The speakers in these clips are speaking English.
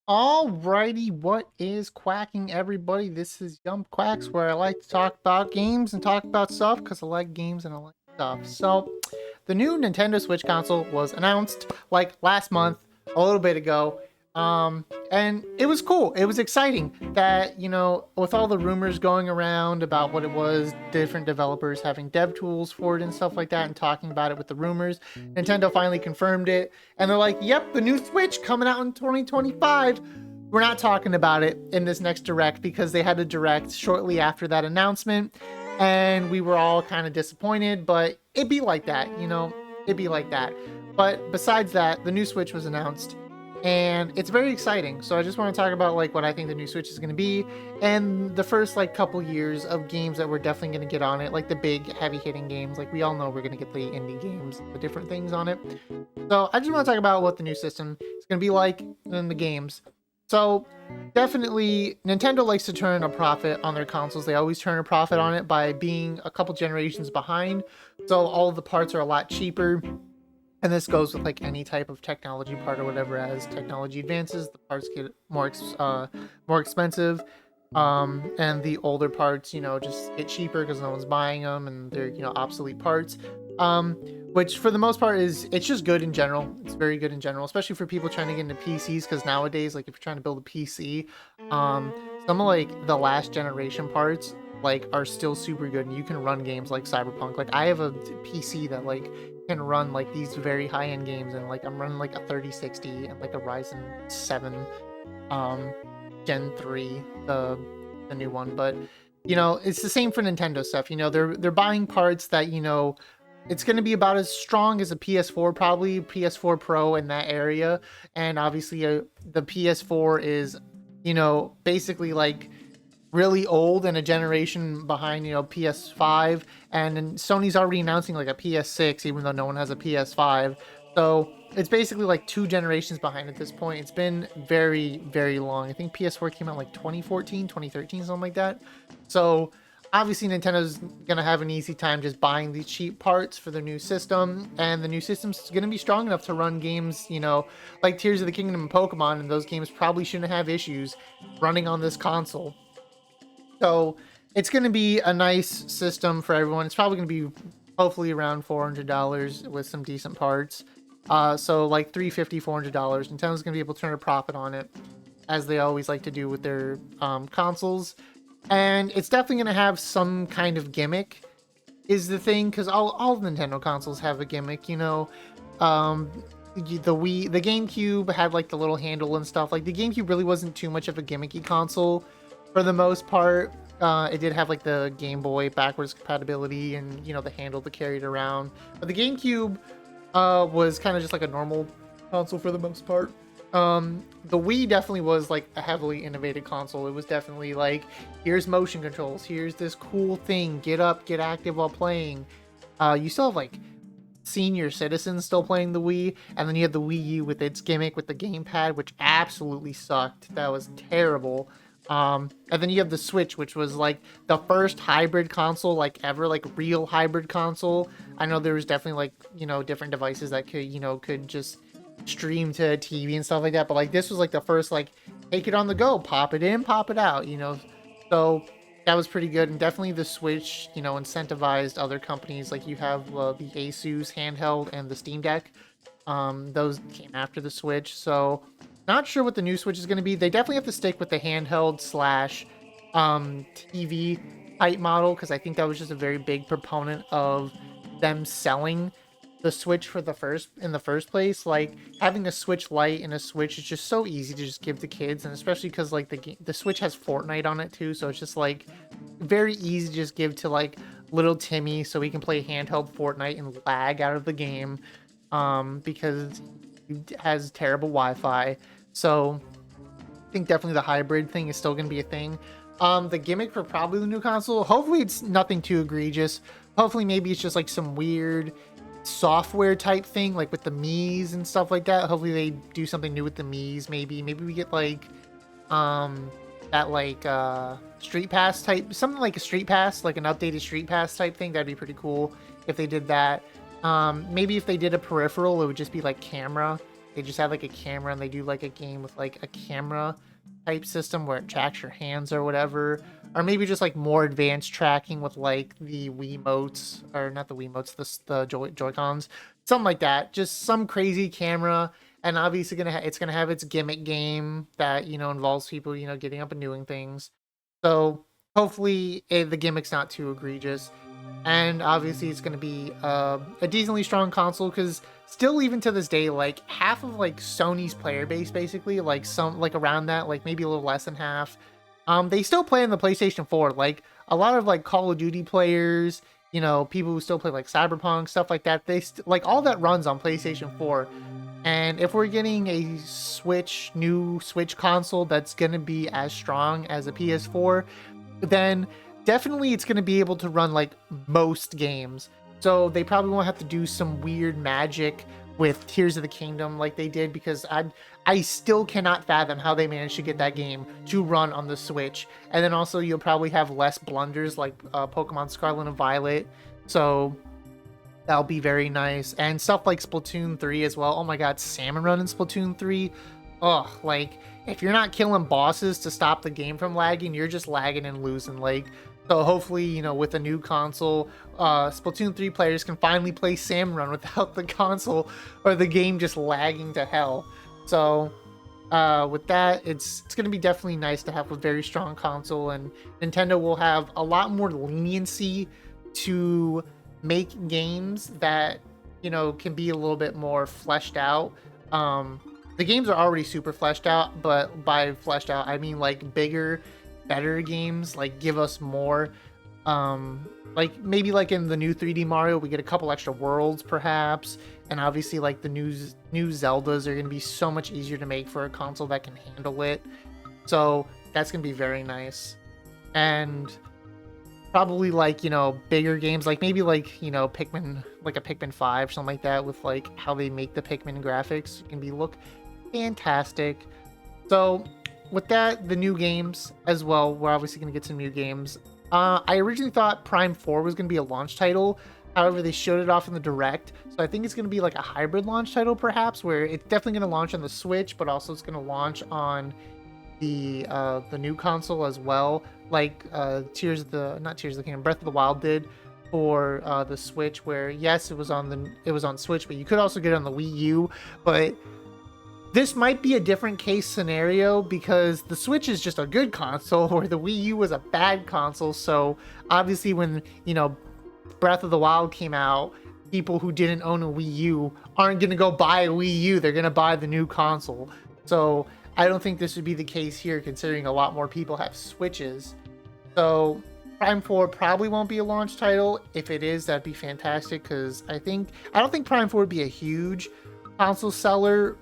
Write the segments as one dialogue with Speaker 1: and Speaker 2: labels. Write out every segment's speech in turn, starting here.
Speaker 1: Alrighty, what is quacking, everybody? This is Yum Quacks, where I like to talk about games and talk about stuff because I like games and I like stuff. So, the new Nintendo Switch console was announced like last month, a little bit ago. And it was cool. It was exciting that, with all the rumors going around about what it was, different developers having dev tools for it and stuff like that, and talking about it with the rumors, Nintendo finally confirmed it. And they're like, yep, the new Switch coming out in 2025. We're not talking about it in this next direct because they had a direct shortly after that announcement, and we were all kind of disappointed, but it'd be like that, it'd be like that. But besides that, the new Switch was announced, and it's very exciting. So I just want to talk about like what I think the new Switch is going to be, and the first like couple years of games that we're definitely going to get on it, like the big heavy hitting games. Like we all know we're going to get the indie games, the different things on it. So I just want to talk about what the new system is going to be like in the games. So definitely Nintendo likes to turn a profit on their consoles. They always turn a profit on it by being a couple generations behind. So all of the parts are a lot cheaper. And this goes with like any type of technology part or whatever. As technology advances, the parts get more expensive. And the older parts, just get cheaper because no one's buying them and they're, obsolete parts. Um, which for the most part it's just good in general. It's very good in general, especially for people trying to get into PCs. Because nowadays, like if you're trying to build a PC, some of like the last generation parts like are still super good, and you can run games like Cyberpunk. Like I have a PC that like can run like these very high end games, and like I'm running like a 3060 and like a Ryzen 7 um Gen 3, the new one. But it's the same for Nintendo stuff. They're buying parts that it's going to be about as strong as a PS4, probably PS4 Pro in that area. And obviously, the PS4 is, basically like really old and a generation behind, PS5. And then Sony's already announcing like a PS6, even though no one has a PS5. So it's basically like two generations behind at this point. It's been very, very long. I think PS4 came out like 2014, 2013, something like that. So obviously Nintendo's gonna have an easy time just buying these cheap parts for their new system, and the new system's gonna be strong enough to run games, like Tears of the Kingdom and Pokemon, and those games probably shouldn't have issues running on this console. So it's gonna be a nice system for everyone. It's probably gonna be hopefully around $400 with some decent parts. So like $350, $400. Nintendo's gonna be able to turn a profit on it, as they always like to do with their consoles. And it's definitely going to have some kind of gimmick, is the thing, because all Nintendo consoles have a gimmick. The GameCube had like the little handle and stuff. Like the GameCube really wasn't too much of a gimmicky console for the most part. It did have like the Game Boy backwards compatibility and the handle to carry it around, but the GameCube was kind of just like a normal console for the most part. The Wii definitely was like a heavily innovated console. It was definitely like, here's motion controls, here's this cool thing, get up, get active while playing. You still have like senior citizens still playing the Wii, and then you have the Wii U with its gimmick with the gamepad, which absolutely sucked. That was terrible. And then you have the Switch, which was like the first hybrid console like ever, like real hybrid console. I know there was definitely like different devices that could just stream to TV and stuff like that, but like this was like the first like take it on the go, pop it in, pop it out. So that was pretty good. And definitely the Switch incentivized other companies. Like you have the Asus handheld and the Steam Deck. Those came after the Switch, so not sure what the new Switch is going to be. They definitely have to stick with the handheld slash TV type model, because I think that was just a very big proponent of them selling the Switch in the first place. Like having a Switch Lite and a Switch is just so easy to just give to kids, and especially because like the Switch has Fortnite on it too, so it's just like very easy to just give to like little Timmy so he can play handheld Fortnite and lag out of the game, because it has terrible Wi-Fi. So I think definitely the hybrid thing is still going to be a thing. The gimmick for probably the new console, hopefully it's nothing too egregious. Hopefully maybe it's just like some weird software type thing, like with the Mii's and stuff like that. Hopefully they do something new with the Mii's. Maybe we get like that like Street Pass type, something like a Street Pass, like an updated Street Pass type thing. That'd be pretty cool if they did that. Maybe if they did a peripheral, it would just be like camera they just have like a camera and they do like a game with like a camera type system where it tracks your hands or whatever, or maybe just like more advanced tracking with like the Wiimotes, or not the Wiimotes, the Joy-Cons, something like that. Just some crazy camera, and obviously it's gonna have its gimmick game that involves people getting up and doing things. So hopefully the gimmick's not too egregious, and obviously it's gonna be a decently strong console because still even to this day, like half of like Sony's player base, basically like some like around that, like maybe a little less than half, they still play on the PlayStation 4. Like a lot of like Call of Duty players, people who still play like Cyberpunk, stuff like that, they like all that runs on PlayStation 4. And if we're getting a new Switch console that's gonna be as strong as a PS4, then definitely it's gonna be able to run like most games. So they probably won't have to do some weird magic with Tears of the Kingdom like they did, because I still cannot fathom how they managed to get that game to run on the Switch. And then also you'll probably have less blunders like Pokemon Scarlet and Violet. So that'll be very nice. And stuff like Splatoon 3 as well. Oh my god, Salmon Run in Splatoon 3. Ugh, like if you're not killing bosses to stop the game from lagging, you're just lagging and losing. Like, so hopefully, with a new console, Splatoon 3 players can finally play Salmon Run without the console or the game just lagging to hell. So with that, it's going to be definitely nice to have a very strong console, and Nintendo will have a lot more leniency to make games that, can be a little bit more fleshed out. The games are already super fleshed out, but by fleshed out, I mean like bigger, better games, like give us more. Like maybe like in the new 3D Mario, we get a couple extra worlds perhaps, and obviously like the new Zeldas are going to be so much easier to make for a console that can handle it. So that's going to be very nice. And probably like, bigger games, like maybe like, Pikmin, like a Pikmin 5, something like that, with like how they make the Pikmin graphics can look fantastic. So with that, the new games as well, we're obviously going to get some new games. I originally thought Prime 4 was going to be a launch title. However, they showed it off in the Direct. So I think it's going to be like a hybrid launch title perhaps, where it's definitely going to launch on the Switch, but also it's going to launch on the new console as well. Like not Tears of the Kingdom, Breath of the Wild did for the Switch, where yes, it was on Switch, but you could also get it on the Wii U. But this might be a different case scenario because the Switch is just a good console, where the Wii U was a bad console. So obviously when, Breath of the Wild came out, people who didn't own a Wii U aren't going to go buy a Wii U. They're going to buy the new console. So I don't think this would be the case here, considering a lot more people have Switches. So Prime 4 probably won't be a launch title. If it is, that'd be fantastic, because I don't think Prime 4 would be a huge console seller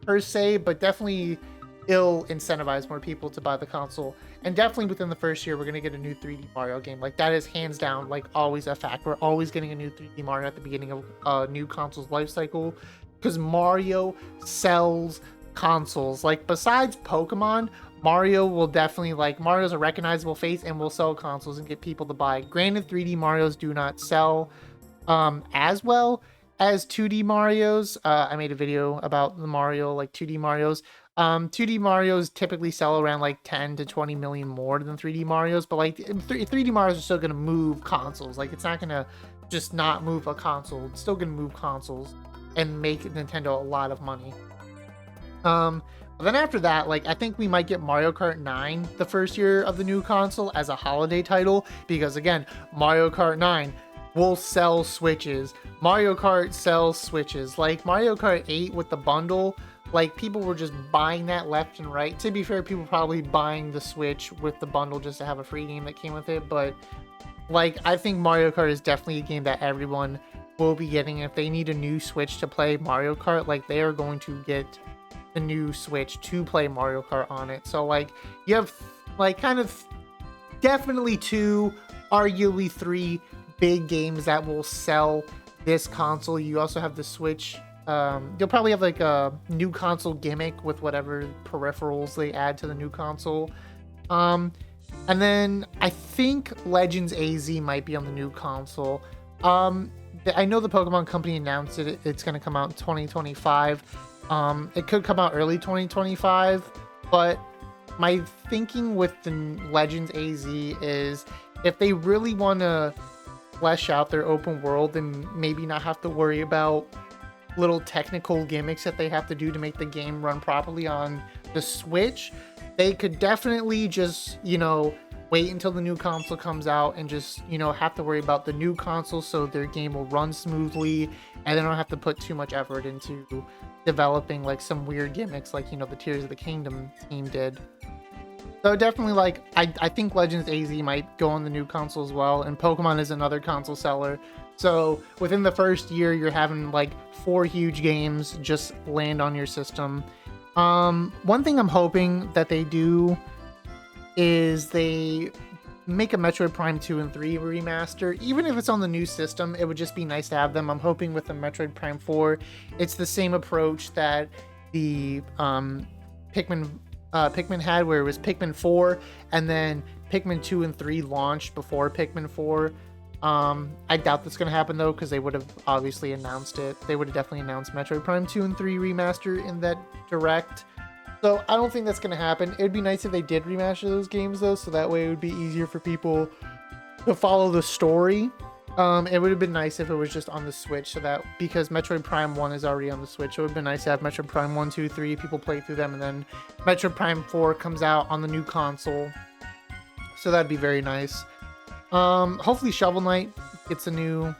Speaker 1: per se, but definitely it'll incentivize more people to buy the console. And definitely within the first year, we're going to get a new 3D Mario game. Like, that is hands down, like, always a fact. We're always getting a new 3D Mario at the beginning of a new console's life cycle, because Mario sells consoles. Like, besides Pokemon, Mario will definitely, like, Mario's a recognizable face and will sell consoles and get people to buy. Granted, 3D Marios do not sell as well as 2D Marios. I made a video about the Mario, like 2D Marios. 2D Marios typically sell around like 10 to 20 million more than 3D Marios, but like 3D Marios are still going to move consoles. Like, it's not going to just not move a console. It's still going to move consoles and make Nintendo a lot of money. But then after that, like, I think we might get Mario Kart 9 the first year of the new console as a holiday title, because again, Mario Kart 9 will sell Switches. Mario Kart sells Switches. Like, Mario Kart 8 with the bundle, like, people were just buying that left and right. To be fair, people probably buying the Switch with the bundle just to have a free game that came with it, but like, I think Mario Kart is definitely a game that everyone will be getting. If they need a new Switch to play Mario Kart, like, they are going to get the new Switch to play Mario Kart on it. So like, you have like kind of definitely 2, arguably 3 big games that will sell this console. You also have the Switch. You'll probably have like a new console gimmick with whatever peripherals they add to the new console. And then I think Legends AZ might be on the new console. I know the Pokemon Company announced it. It's going to come out in 2025. It could come out early 2025, but my thinking with the Legends AZ is if they really want to flesh out their open world and maybe not have to worry about little technical gimmicks that they have to do to make the game run properly on the Switch, they could definitely just, wait until the new console comes out and just, have to worry about the new console so their game will run smoothly and they don't have to put too much effort into developing like some weird gimmicks like, the Tears of the Kingdom team did. So definitely, like, I think Legends AZ might go on the new console as well, and Pokemon is another console seller. So within the first year, you're having like 4 huge games just land on your system. One thing I'm hoping that they do is they make a Metroid Prime 2 and 3 remaster. Even if it's on the new system, it would just be nice to have them. I'm hoping with the Metroid Prime 4, it's the same approach that the Pikmin had, where it was Pikmin 4 and then Pikmin 2 and 3 launched before Pikmin 4. I doubt that's going to happen though, because they would have obviously announced it. They would have definitely announced Metroid Prime 2 and 3 remaster in that direct. So I don't think that's going to happen. It would be nice if they did remaster those games though, so that way it would be easier for people to follow the story. It would have been nice if it was just on the Switch, so that, because Metroid Prime 1 is already on the Switch, so it would have been nice to have Metroid Prime 1, 2, 3, people play through them, and then Metroid Prime 4 comes out on the new console. So that'd be very nice. Hopefully Shovel Knight gets a new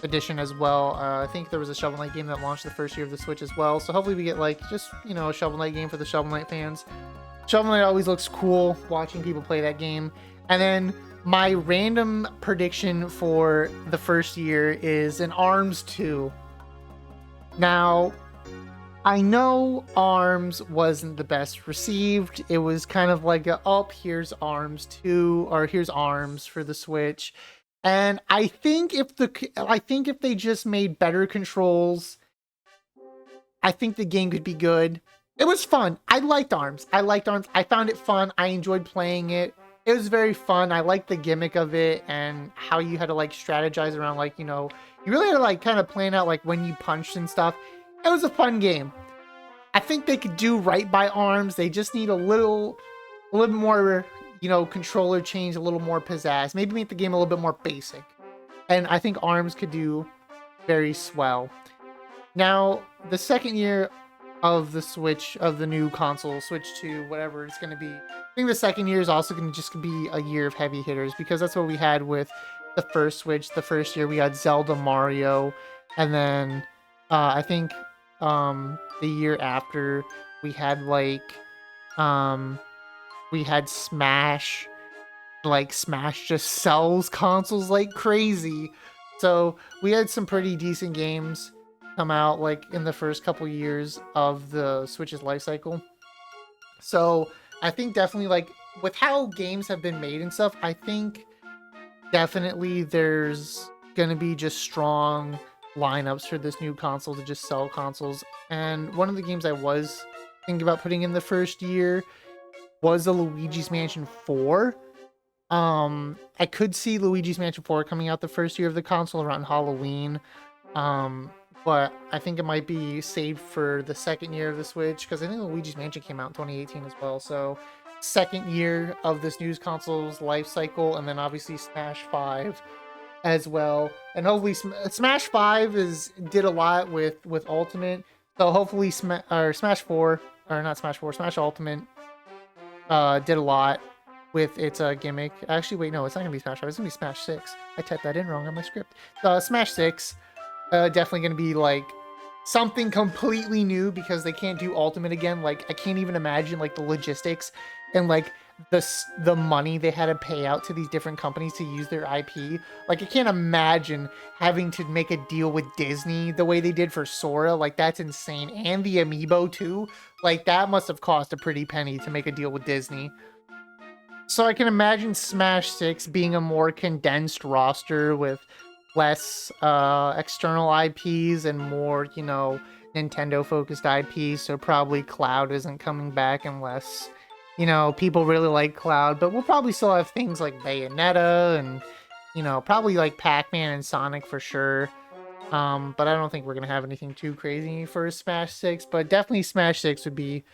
Speaker 1: edition as well. I think there was a Shovel Knight game that launched the first year of the Switch as well, so hopefully we get like just, a Shovel Knight game for the Shovel Knight fans. Shovel Knight always looks cool watching people play that game. And then my random prediction for the first year is an ARMS 2. Now, I know ARMS wasn't the best received. It was kind of like here's ARMS 2, or here's ARMS for the Switch. And I think if they just made better controls, I think the game could be good. It was fun. I liked ARMS. I found it fun. I enjoyed playing it. It was very fun. I liked the gimmick of it and how you had to like strategize around, like, you really had to like kind of plan out like when you punched and stuff. It was a fun game. I think they could do right by ARMS. They just need a little more, controller change, a little more pizzazz. Maybe make the game a little bit more basic. And I think ARMS could do very swell. Now, the second year of the Switch, of the new console, Switch 2, whatever it's going to be, I think the second year is also going to just be a year of heavy hitters, because that's what we had with the first Switch. The first year we had Zelda, Mario, and then I think the year after we had Smash. Like, Smash just sells consoles like crazy. So we had some pretty decent games come out like in the first couple years of the Switch's life cycle. So I think definitely, like, with how games have been made and stuff, I think definitely there's gonna be just strong lineups for this new console to just sell consoles. And one of the games I was thinking about putting in the first year was the Luigi's Mansion 4. I could see Luigi's Mansion 4 coming out the first year of the console around Halloween. But I think it might be saved for the second year of the Switch, because I think Luigi's Mansion came out in 2018 as well. So second year of this new console's life cycle, and then obviously Smash 5 as well. And hopefully Smash 5 did a lot with Ultimate. So hopefully Smash Ultimate did a lot with its gimmick. Actually, wait, no, it's not gonna be Smash 5. It's gonna be Smash 6. I typed that in wrong on my script. Smash 6, definitely gonna be like something completely new, because they can't do Ultimate again. Like, I can't even imagine like the logistics and like the money they had to pay out to these different companies to use their IP. Like, I can't imagine having to make a deal with Disney the way they did for Sora. Like, that's insane. And the Amiibo too. Like, that must have cost a pretty penny to make a deal with Disney. So I can imagine Smash 6 being a more condensed roster with less external IPs and more, Nintendo focused IPs. So probably Cloud isn't coming back unless, people really like Cloud. But we'll probably still have things like Bayonetta and, probably like Pac-Man and Sonic for sure. But I don't think we're gonna have anything too crazy for Smash 6. But definitely Smash 6 would be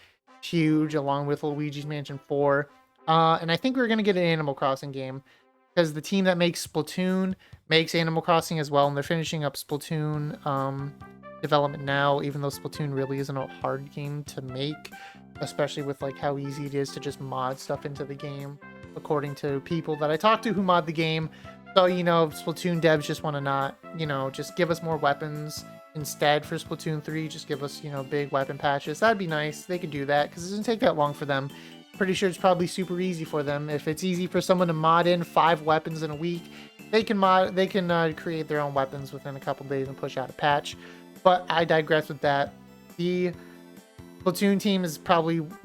Speaker 1: huge, along with Luigi's Mansion 4. And I think we're gonna get an Animal Crossing game because the team that makes Splatoon makes Animal Crossing as well, and they're finishing up Splatoon development now. Even though Splatoon really isn't a hard game to make, especially with like how easy it is to just mod stuff into the game, according to people that I talked to who mod the game. So, you know, Splatoon devs just want to not, you know, just give us more weapons instead for Splatoon 3. Just give us, you know, big weapon patches. That'd be nice. They could do that because it doesn't take that long for them. Pretty sure it's probably super easy for them. If it's easy for someone to mod in 5 weapons in a week, they can create their own weapons within a couple days and push out a patch. But I digress with that. The Splatoon team is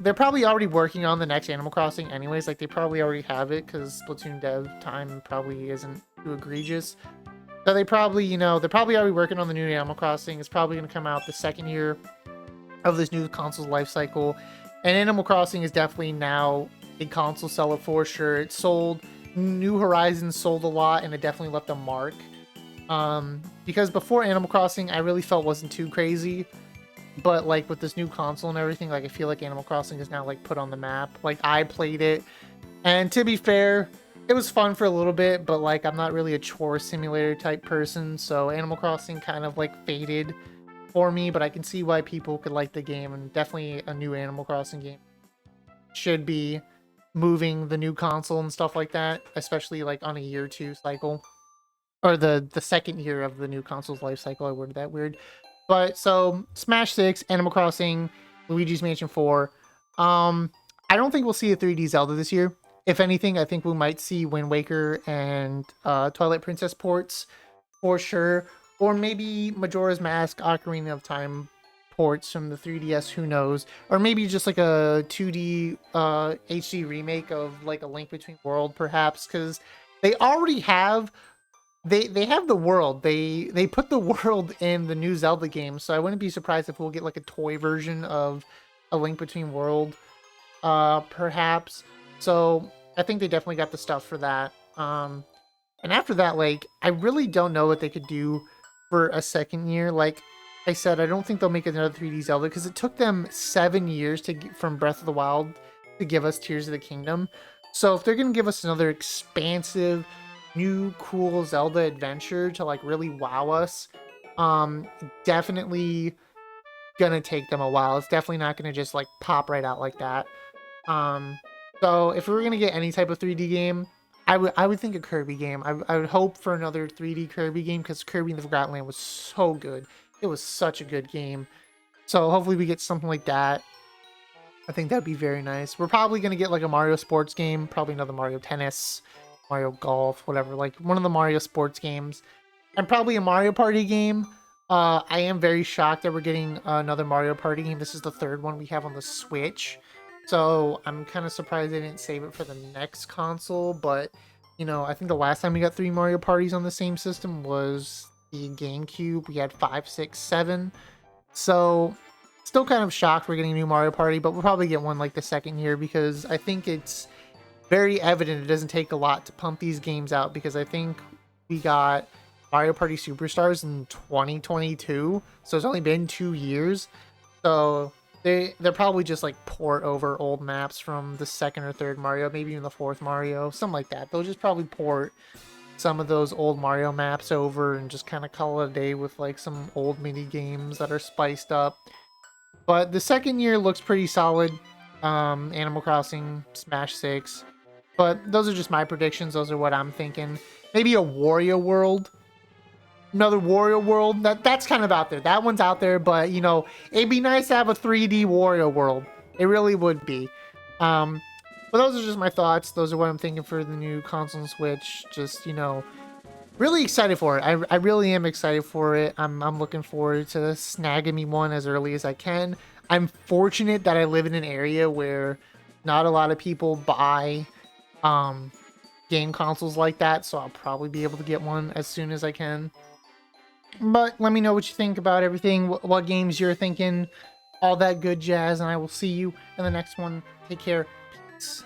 Speaker 1: they're probably already working on the next Animal Crossing anyways. Like, they probably already have it because Splatoon dev time probably isn't too egregious. So they probably, you know, they're probably already working on the new Animal Crossing. It's probably going to come out the second year of this new console's life cycle. And Animal Crossing is definitely now a console seller for sure. It sold, New Horizons sold a lot, and it definitely left a mark. Because before Animal Crossing, I really felt wasn't too crazy. But like with this new console and everything, like I feel like Animal Crossing is now like put on the map. Like, I played it, and to be fair, it was fun for a little bit, but like I'm not really a chore simulator type person, so Animal Crossing kind of like faded for me. But I can see why people could like the game, and definitely a new Animal Crossing game should be moving the new console and stuff like that, especially like on a year 2 cycle, or the second year of the new console's life cycle. I worded that weird. But so Smash 6, Animal Crossing, Luigi's Mansion 4. I don't think we'll see a 3D Zelda this year. If anything, I think we might see Wind Waker and Twilight Princess ports for sure. Or maybe Majora's Mask, Ocarina of Time ports from the 3DS, who knows? Or maybe just like a 2D HD remake of like A Link Between World, perhaps, because they already have they have the world. They put the world in the new Zelda game, so I wouldn't be surprised if we'll get like a toy version of A Link Between World, perhaps. So I think they definitely got the stuff for that. And after that, like, I really don't know what they could do for a second year. Like I said, I don't think they'll make another 3D Zelda because it took them 7 years to get from Breath of the Wild to give us Tears of the Kingdom. So if they're gonna give us another expansive, new, cool Zelda adventure to like really wow us, definitely gonna take them a while. It's definitely not gonna just like pop right out like that. So if we were gonna get any type of 3D game, I would think a Kirby game. I would hope for another 3D Kirby game because Kirby in the Forgotten Land was so good. It was such a good game. So hopefully we get something like that. I think that'd be very nice. We're probably gonna get like a Mario sports game, probably another Mario Tennis, Mario Golf, whatever. Like one of the Mario sports games, and probably a Mario Party game. I am very shocked that we're getting another Mario Party game. This is the 3rd one we have on the Switch. So I'm kind of surprised they didn't save it for the next console. But, you know, I think the last time we got 3 Mario Parties on the same system was the GameCube. We had 5, 6, 7. So still kind of shocked we're getting a new Mario Party, but we'll probably get one like the second year because I think it's very evident it doesn't take a lot to pump these games out, because I think we got Mario Party Superstars in 2022, so it's only been 2 years. So they're probably just like port over old maps from the 2nd or 3rd Mario, maybe even the 4th Mario, something like that. They'll just probably port some of those old Mario maps over and just kind of call it a day with like some old mini games that are spiced up. But the second year looks pretty solid. Animal Crossing, Smash 6. But those are just my predictions. Those are what I'm thinking. Maybe a Wario World. Another Wario World. That's kind of out there. That one's out there, but, you know, it'd be nice to have a 3D Wario World. It really would be. But those are just my thoughts. Those are what I'm thinking for the new console and Switch. Just, you know, really excited for it. I really am excited for it. I'm looking forward to snagging me one as early as I can. I'm fortunate that I live in an area where not a lot of people buy game consoles like that, so I'll probably be able to get one as soon as I can. But let me know what you think about everything, what games you're thinking, all that good jazz, and I will see you in the next one. Take care. Peace.